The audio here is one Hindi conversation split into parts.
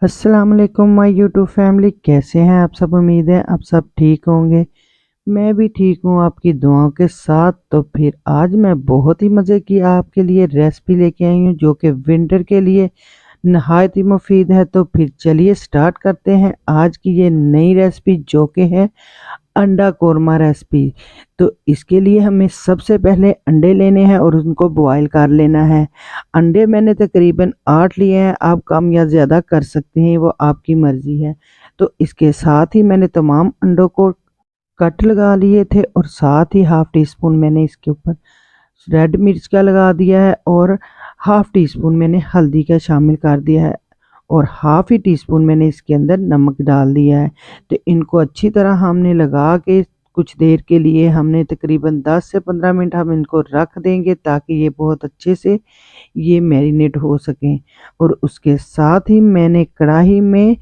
अस्सलाम वालेकुम माय यूट्यूब फैमिली, कैसे हैं आप सब। उम्मीद है आप सब ठीक होंगे। मैं भी ठीक हूँ आपकी दुआओं के साथ। तो फिर आज मैं बहुत ही मज़े की आपके लिए रेसिपी लेके आई हूँ जो कि विंटर के लिए नहायत ही मुफीद है। तो फिर चलिए स्टार्ट करते हैं आज की ये नई रेसिपी जो कि है अंडा कोरमा रेसिपी। तो इसके लिए हमें सबसे पहले अंडे लेने हैं और उनको बॉईल कर लेना है। अंडे मैंने तकरीबन 8 लिए हैं, आप कम या ज़्यादा कर सकते हैं, वो आपकी मर्ज़ी है। तो इसके साथ ही मैंने तमाम अंडों को कट लगा लिए थे और साथ ही हाफ़ टी स्पून मैंने इसके ऊपर रेड मिर्च का लगा दिया है और हाफ़ टी स्पून मैंने हल्दी का शामिल कर दिया है और हाफ़ ही टी स्पून मैंने इसके अंदर नमक डाल दिया है। तो इनको अच्छी तरह हमने लगा के कुछ देर के लिए हमने तकरीबन 10 से 15 मिनट हम इनको रख देंगे ताकि ये बहुत अच्छे से ये मैरिनेट हो सकें। और उसके साथ ही मैंने कढ़ाई में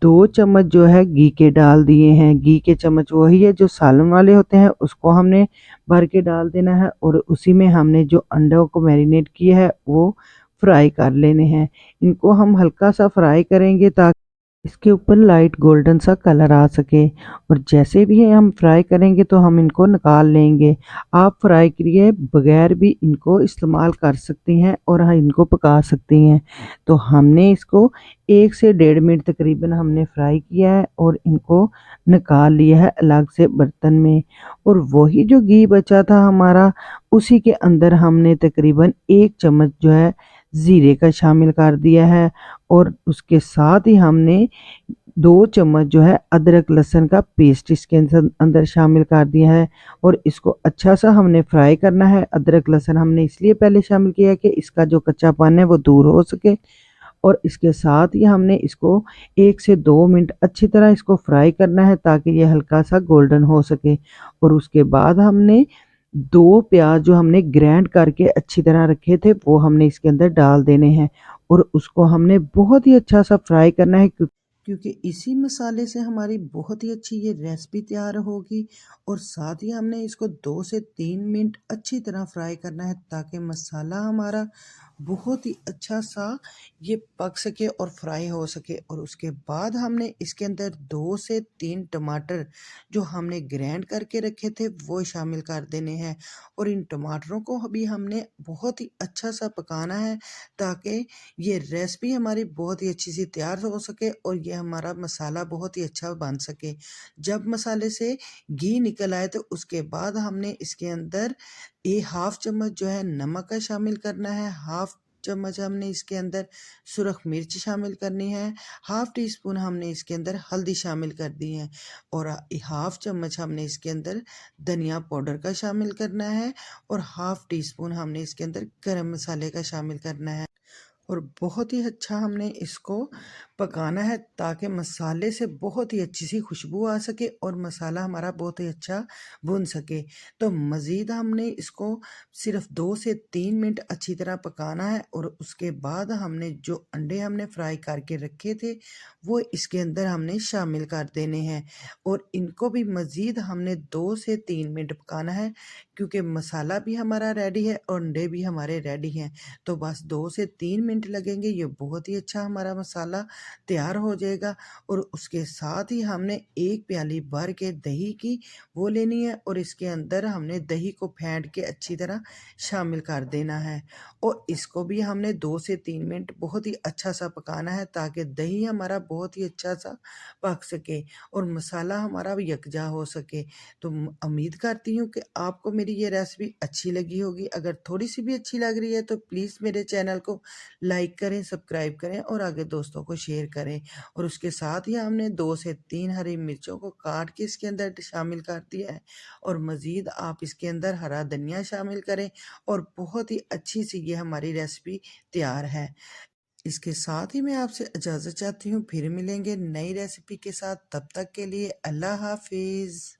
2 चम्मच जो है घी के डाल दिए हैं। घी के चम्मच वही है जो सालन वाले होते हैं, उसको हमने भर के डाल देना है और उसी में हमने जो अंडों को मैरिनेट किया है वो फ्राई कर लेने हैं। इनको हम हल्का सा फ्राई करेंगे ताकि इसके ऊपर लाइट गोल्डन सा कलर आ सके। और जैसे भी हम फ्राई करेंगे तो हम इनको निकाल लेंगे। आप फ्राई किए बगैर भी इनको इस्तेमाल कर सकती हैं और हाँ इनको पका सकती हैं। तो हमने इसको 1 से 1.5 मिनट तकरीबन हमने फ्राई किया है और इनको निकाल लिया है अलग से बर्तन में। और वही जो घी बचा था हमारा, उसी के अंदर हमने तकरीबन 1 चम्मच जो है ज़ीरे का शामिल कर दिया है और उसके साथ ही हमने 2 चम्मच जो है अदरक लहसुन का पेस्ट इसके अंदर शामिल कर दिया है और इसको अच्छा सा हमने फ्राई करना है। अदरक लहसुन हमने इसलिए पहले शामिल किया है कि इसका जो कच्चापन है वो दूर हो सके। और इसके साथ ही हमने इसको 1 से 2 मिनट अच्छी तरह इसको फ्राई करना है ताकि ये हल्का सा गोल्डन हो सके। और उसके बाद हमने 2 प्याज जो हमने ग्राइंड करके अच्छी तरह रखे थे वो हमने इसके अंदर डाल देने हैं और उसको हमने बहुत ही अच्छा सा फ्राई करना है क्योंकि इसी मसाले से हमारी बहुत ही अच्छी ये रेसिपी तैयार होगी। और साथ ही हमने इसको 2 से 3 मिनट अच्छी तरह फ्राई करना है ताकि मसाला हमारा बहुत ही अच्छा सा ये पक सके और फ्राई हो सके। और उसके बाद हमने इसके अंदर 2 से 3 टमाटर जो हमने ग्राइंड करके रखे थे वो शामिल कर देने हैं। और इन टमाटरों को भी हमने बहुत ही अच्छा सा पकाना है ताकि ये रेसिपी हमारी बहुत ही अच्छी सी तैयार हो सके और ये हमारा मसाला बहुत ही अच्छा बन सके। जब मसाले से घी निकल आए तो उसके बाद हमने इसके अंदर हाफ चम्मच जो है नमक का शामिल करना है, हाफ चम्मच हमने इसके अंदर सुरख मिर्च शामिल करनी है, हाफ टी स्पून हमने इसके अंदर हल्दी शामिल कर दी है और हाफ चम्मच हमने इसके अंदर धनिया पाउडर का शामिल करना है और हाफ टी स्पून हमने इसके अंदर गरम मसाले का शामिल करना है। और बहुत ही अच्छा हमने इसको पकाना है ताकि मसाले से बहुत ही अच्छी सी खुशबू आ सके और मसाला हमारा बहुत ही अच्छा भुन सके। तो मज़ीद हमने इसको सिर्फ 2 से 3 मिनट अच्छी तरह पकाना है और उसके बाद हमने जो अंडे हमने फ्राई करके रखे थे वो इसके अंदर हमने शामिल कर देने हैं और इनको भी मज़ीद हमने 2 से 3 मिनट पकाना है क्योंकि मसाला भी हमारा रेडी है और अंडे भी हमारे रेडी हैं। तो बस 2 से 3 मिनट लगेंगे, ये बहुत ही अच्छा हमारा मसाला तैयार हो जाएगा। और उसके साथ ही हमने 1 प्याली भर के दही की वो लेनी है और इसके अंदर हमने दही को फेंट के अच्छी तरह शामिल कर देना है और इसको भी हमने 2 से 3 मिनट बहुत ही अच्छा सा पकाना है ताकि दही हमारा बहुत ही अच्छा सा पक सके और मसाला हमारा यकजा हो सके। तो उम्मीद करती हूँ कि आपको मेरी ये रेसिपी अच्छी लगी होगी। अगर थोड़ी सी भी अच्छी लग रही है तो प्लीज़ मेरे चैनल को लाइक करें, सब्सक्राइब करें और आगे दोस्तों को शेयर करें। और उसके साथ ही हमने 2 से 3 हरी मिर्चों को काट के इसके अंदर शामिल कर दिया है और मज़ीद आप इसके अंदर हरा धनिया शामिल करें और बहुत ही अच्छी सी ये हमारी रेसिपी तैयार है। इसके साथ ही मैं आपसे इजाज़त चाहती हूँ, फिर मिलेंगे नई रेसिपी के साथ। तब तक के लिए अल्लाह हाफ़िज़।